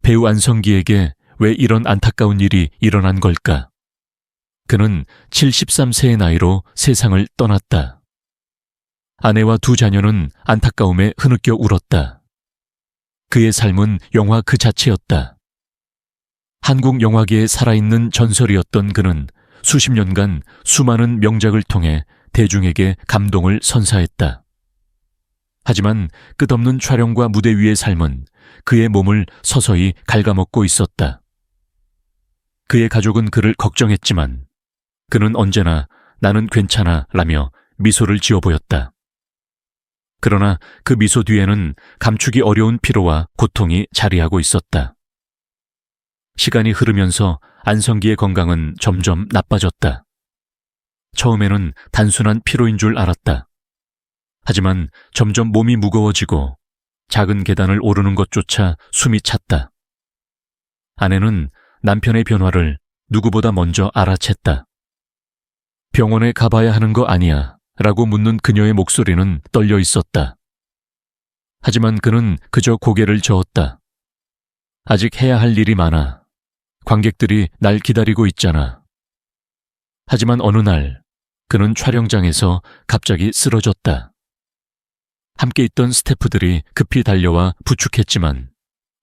배우 안성기에게 왜 이런 안타까운 일이 일어난 걸까? 그는 73세의 나이로 세상을 떠났다. 아내와 두 자녀는 안타까움에 흐느껴 울었다. 그의 삶은 영화 그 자체였다. 한국 영화계에 살아있는 전설이었던 그는 수십 년간 수많은 명작을 통해 대중에게 감동을 선사했다. 하지만 끝없는 촬영과 무대 위의 삶은 그의 몸을 서서히 갉아먹고 있었다. 그의 가족은 그를 걱정했지만 그는 언제나 나는 괜찮아 라며 미소를 지어 보였다. 그러나 그 미소 뒤에는 감추기 어려운 피로와 고통이 자리하고 있었다. 시간이 흐르면서 안성기의 건강은 점점 나빠졌다. 처음에는 단순한 피로인 줄 알았다. 하지만 점점 몸이 무거워지고 작은 계단을 오르는 것조차 숨이 찼다. 아내는 남편의 변화를 누구보다 먼저 알아챘다. 병원에 가봐야 하는 거 아니야 라고 묻는 그녀의 목소리는 떨려 있었다. 하지만 그는 그저 고개를 저었다. 아직 해야 할 일이 많아. 관객들이 날 기다리고 있잖아. 하지만 어느 날 그는 촬영장에서 갑자기 쓰러졌다. 함께 있던 스태프들이 급히 달려와 부축했지만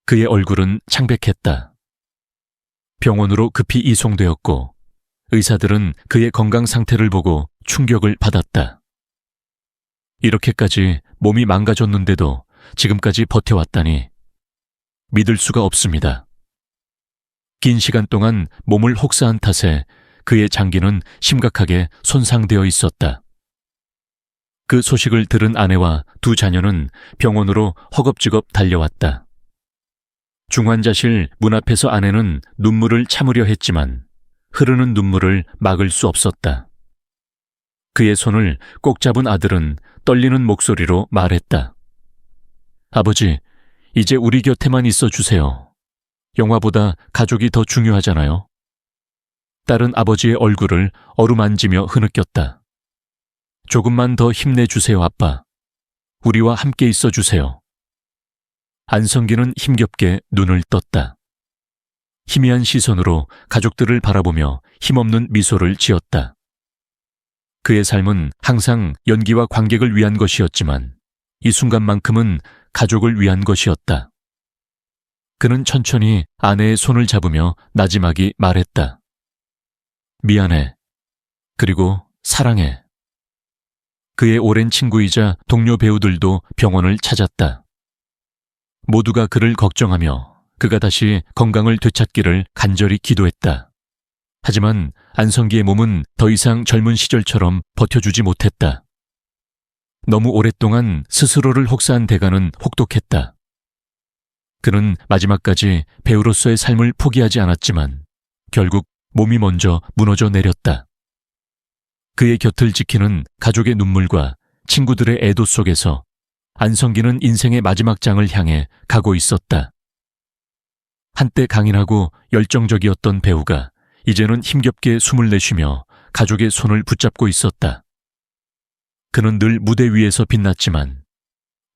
그의 얼굴은 창백했다. 병원으로 급히 이송되었고 의사들은 그의 건강 상태를 보고 충격을 받았다. 이렇게까지 몸이 망가졌는데도 지금까지 버텨왔다니 믿을 수가 없습니다. 긴 시간 동안 몸을 혹사한 탓에 그의 장기는 심각하게 손상되어 있었다. 그 소식을 들은 아내와 두 자녀는 병원으로 허겁지겁 달려왔다. 중환자실 문 앞에서 아내는 눈물을 참으려 했지만 흐르는 눈물을 막을 수 없었다. 그의 손을 꼭 잡은 아들은 떨리는 목소리로 말했다. 아버지, 이제 우리 곁에만 있어 주세요. 영화보다 가족이 더 중요하잖아요. 딸은 아버지의 얼굴을 어루만지며 흐느꼈다. 조금만 더 힘내주세요, 아빠. 우리와 함께 있어 주세요. 안성기는 힘겹게 눈을 떴다. 희미한 시선으로 가족들을 바라보며 힘없는 미소를 지었다. 그의 삶은 항상 연기와 관객을 위한 것이었지만 이 순간만큼은 가족을 위한 것이었다. 그는 천천히 아내의 손을 잡으며 나지막이 말했다. 미안해. 그리고 사랑해. 그의 오랜 친구이자 동료 배우들도 병원을 찾았다. 모두가 그를 걱정하며 그가 다시 건강을 되찾기를 간절히 기도했다. 하지만 안성기의 몸은 더 이상 젊은 시절처럼 버텨주지 못했다. 너무 오랫동안 스스로를 혹사한 대가는 혹독했다. 그는 마지막까지 배우로서의 삶을 포기하지 않았지만 결국 몸이 먼저 무너져 내렸다. 그의 곁을 지키는 가족의 눈물과 친구들의 애도 속에서 안성기는 인생의 마지막 장을 향해 가고 있었다. 한때 강인하고 열정적이었던 배우가 이제는 힘겹게 숨을 내쉬며 가족의 손을 붙잡고 있었다. 그는 늘 무대 위에서 빛났지만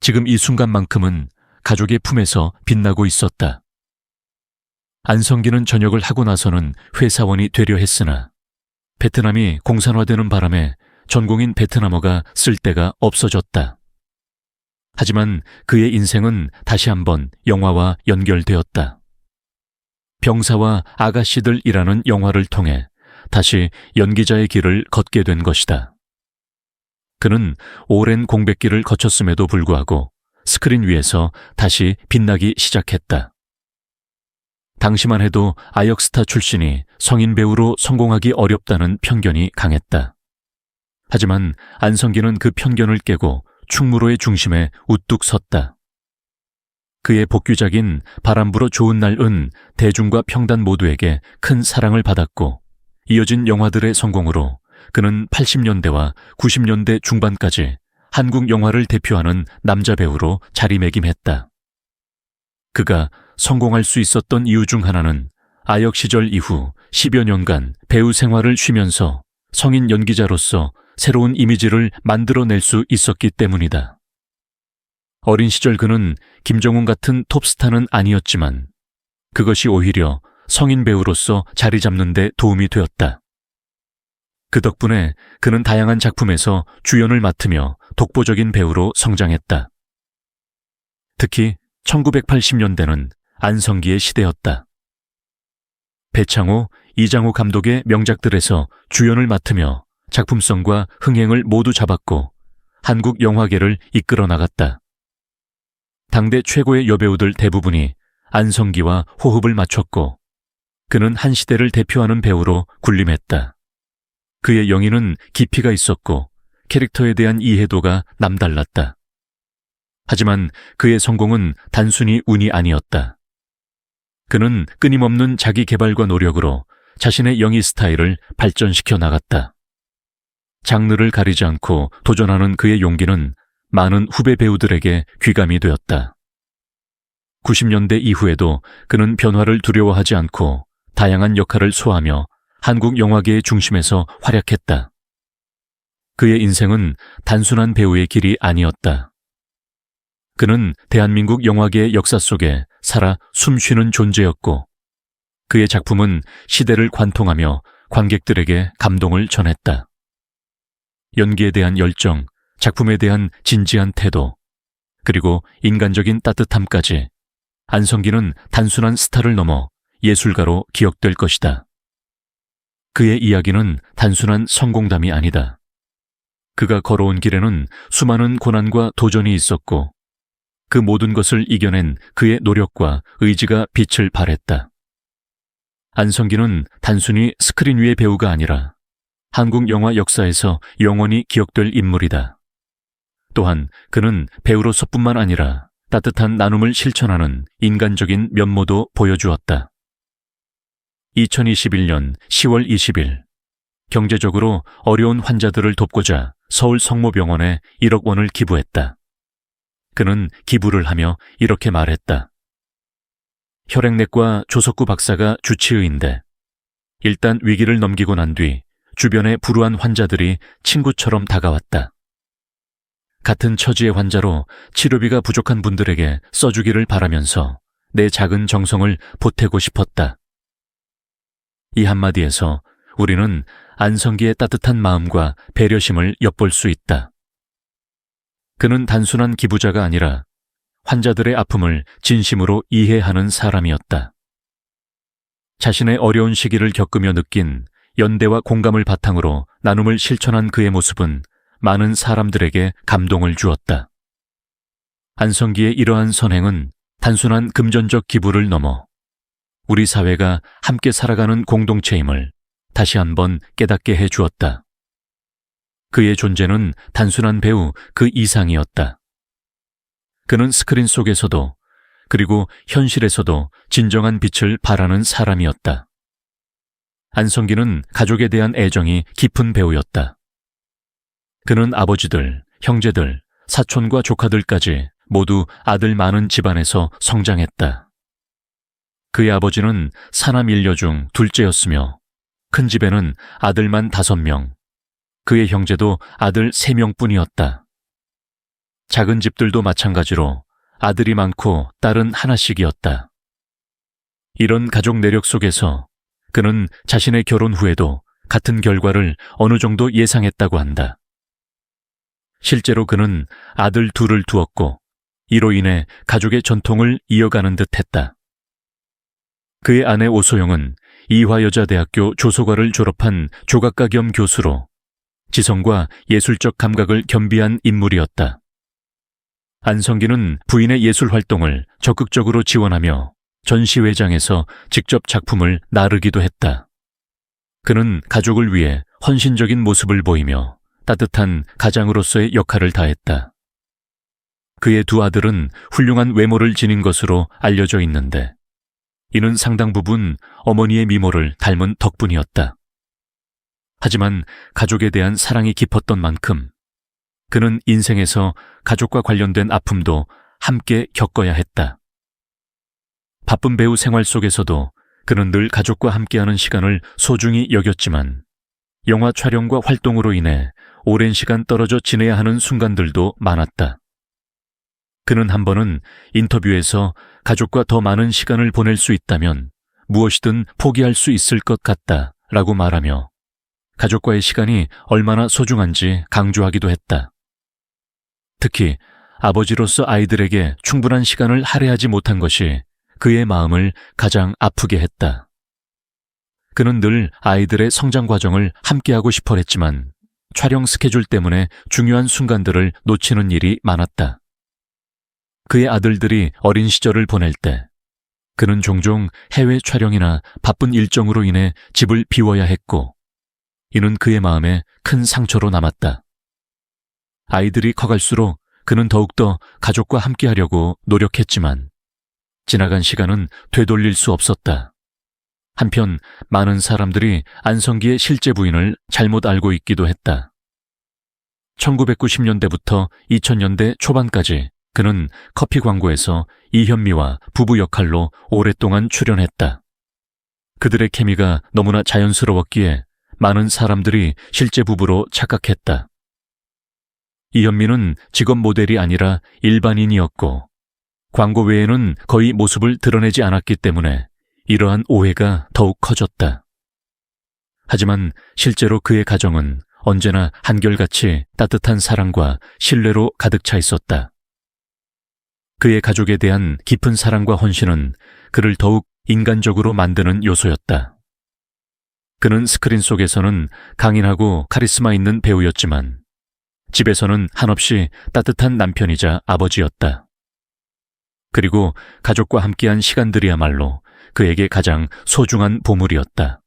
지금 이 순간만큼은 가족의 품에서 빛나고 있었다. 안성기는 전역을 하고 나서는 회사원이 되려 했으나 베트남이 공산화되는 바람에 전공인 베트남어가 쓸 데가 없어졌다. 하지만 그의 인생은 다시 한번 영화와 연결되었다. 병사와 아가씨들이라는 영화를 통해 다시 연기자의 길을 걷게 된 것이다. 그는 오랜 공백기를 거쳤음에도 불구하고 스크린 위에서 다시 빛나기 시작했다. 당시만 해도 아역스타 출신이 성인 배우로 성공하기 어렵다는 편견이 강했다. 하지만 안성기는 그 편견을 깨고 충무로의 중심에 우뚝 섰다. 그의 복귀작인 바람 불어 좋은 날은 대중과 평단 모두에게 큰 사랑을 받았고 이어진 영화들의 성공으로 그는 80년대와 90년대 중반까지 한국 영화를 대표하는 남자 배우로 자리매김했다. 그가 성공할 수 있었던 이유 중 하나는 아역 시절 이후 10여 년간 배우 생활을 쉬면서 성인 연기자로서 새로운 이미지를 만들어낼 수 있었기 때문이다. 어린 시절 그는 김정은 같은 톱스타는 아니었지만 그것이 오히려 성인 배우로서 자리 잡는 데 도움이 되었다. 그 덕분에 그는 다양한 작품에서 주연을 맡으며 독보적인 배우로 성장했다. 특히 1980년대는 안성기의 시대였다. 배창호, 이장호 감독의 명작들에서 주연을 맡으며 작품성과 흥행을 모두 잡았고 한국 영화계를 이끌어 나갔다. 당대 최고의 여배우들 대부분이 안성기와 호흡을 맞췄고 그는 한 시대를 대표하는 배우로 군림했다. 그의 영인은 깊이가 있었고 캐릭터에 대한 이해도가 남달랐다. 하지만 그의 성공은 단순히 운이 아니었다. 그는 끊임없는 자기 개발과 노력으로 자신의 영희 스타일을 발전시켜 나갔다. 장르를 가리지 않고 도전하는 그의 용기는 많은 후배 배우들에게 귀감이 되었다. 90년대 이후에도 그는 변화를 두려워하지 않고 다양한 역할을 소화하며 한국 영화계의 중심에서 활약했다. 그의 인생은 단순한 배우의 길이 아니었다. 그는 대한민국 영화계의 역사 속에 살아 숨쉬는 존재였고 그의 작품은 시대를 관통하며 관객들에게 감동을 전했다. 연기에 대한 열정, 작품에 대한 진지한 태도, 그리고 인간적인 따뜻함까지 안성기는 단순한 스타를 넘어 예술가로 기억될 것이다. 그의 이야기는 단순한 성공담이 아니다. 그가 걸어온 길에는 수많은 고난과 도전이 있었고 그 모든 것을 이겨낸 그의 노력과 의지가 빛을 발했다. 안성기는 단순히 스크린 위의 배우가 아니라 한국 영화 역사에서 영원히 기억될 인물이다. 또한 그는 배우로서뿐만 아니라 따뜻한 나눔을 실천하는 인간적인 면모도 보여주었다. 2021년 10월 20일 경제적으로 어려운 환자들을 돕고자 서울 성모병원에 1억 원을 기부했다. 그는 기부를 하며 이렇게 말했다. 혈액내과 조석구 박사가 주치의인데 일단 위기를 넘기고 난 뒤 주변에 불우한 환자들이 친구처럼 다가왔다. 같은 처지의 환자로 치료비가 부족한 분들에게 써주기를 바라면서 내 작은 정성을 보태고 싶었다. 이 한마디에서 우리는 안성기의 따뜻한 마음과 배려심을 엿볼 수 있다. 그는 단순한 기부자가 아니라 환자들의 아픔을 진심으로 이해하는 사람이었다. 자신의 어려운 시기를 겪으며 느낀 연대와 공감을 바탕으로 나눔을 실천한 그의 모습은 많은 사람들에게 감동을 주었다. 안성기의 이러한 선행은 단순한 금전적 기부를 넘어 우리 사회가 함께 살아가는 공동체임을 다시 한번 깨닫게 해 주었다. 그의 존재는 단순한 배우 그 이상이었다. 그는 스크린 속에서도 그리고 현실에서도 진정한 빛을 발하는 사람이었다. 안성기는 가족에 대한 애정이 깊은 배우였다. 그는 아버지들, 형제들, 사촌과 조카들까지 모두 아들 많은 집안에서 성장했다. 그의 아버지는 사남 일녀 중 둘째였으며 큰 집에는 아들만 5명, 그의 형제도 아들 3명뿐이었다. 작은 집들도 마찬가지로 아들이 많고 딸은 하나씩이었다. 이런 가족 내력 속에서 그는 자신의 결혼 후에도 같은 결과를 어느 정도 예상했다고 한다. 실제로 그는 아들 2을 두었고 이로 인해 가족의 전통을 이어가는 듯 했다. 그의 아내 오소영은 이화여자대학교 조소과를 졸업한 조각가 겸 교수로 지성과 예술적 감각을 겸비한 인물이었다. 안성기는 부인의 예술 활동을 적극적으로 지원하며 전시회장에서 직접 작품을 나르기도 했다. 그는 가족을 위해 헌신적인 모습을 보이며 따뜻한 가장으로서의 역할을 다했다. 그의 2 아들은 훌륭한 외모를 지닌 것으로 알려져 있는데 이는 상당 부분 어머니의 미모를 닮은 덕분이었다. 하지만 가족에 대한 사랑이 깊었던 만큼 그는 인생에서 가족과 관련된 아픔도 함께 겪어야 했다. 바쁜 배우 생활 속에서도 그는 늘 가족과 함께하는 시간을 소중히 여겼지만 영화 촬영과 활동으로 인해 오랜 시간 떨어져 지내야 하는 순간들도 많았다. 그는 한 번은 인터뷰에서 가족과 더 많은 시간을 보낼 수 있다면 무엇이든 포기할 수 있을 것 같다 라고 말하며 가족과의 시간이 얼마나 소중한지 강조하기도 했다. 특히 아버지로서 아이들에게 충분한 시간을 할애하지 못한 것이 그의 마음을 가장 아프게 했다. 그는 늘 아이들의 성장 과정을 함께하고 싶어 했지만 촬영 스케줄 때문에 중요한 순간들을 놓치는 일이 많았다. 그의 아들들이 어린 시절을 보낼 때 그는 종종 해외 촬영이나 바쁜 일정으로 인해 집을 비워야 했고 이는 그의 마음에 큰 상처로 남았다. 아이들이 커갈수록 그는 더욱더 가족과 함께하려고 노력했지만 지나간 시간은 되돌릴 수 없었다. 한편 많은 사람들이 안성기의 실제 부인을 잘못 알고 있기도 했다. 1990년대부터 2000년대 초반까지 그는 커피 광고에서 이현미와 부부 역할로 오랫동안 출연했다. 그들의 케미가 너무나 자연스러웠기에 많은 사람들이 실제 부부로 착각했다. 이현미는 직업 모델이 아니라 일반인이었고 광고 외에는 거의 모습을 드러내지 않았기 때문에 이러한 오해가 더욱 커졌다. 하지만 실제로 그의 가정은 언제나 한결같이 따뜻한 사랑과 신뢰로 가득 차 있었다. 그의 가족에 대한 깊은 사랑과 헌신은 그를 더욱 인간적으로 만드는 요소였다. 그는 스크린 속에서는 강인하고 카리스마 있는 배우였지만 집에서는 한없이 따뜻한 남편이자 아버지였다. 그리고 가족과 함께한 시간들이야말로 그에게 가장 소중한 보물이었다.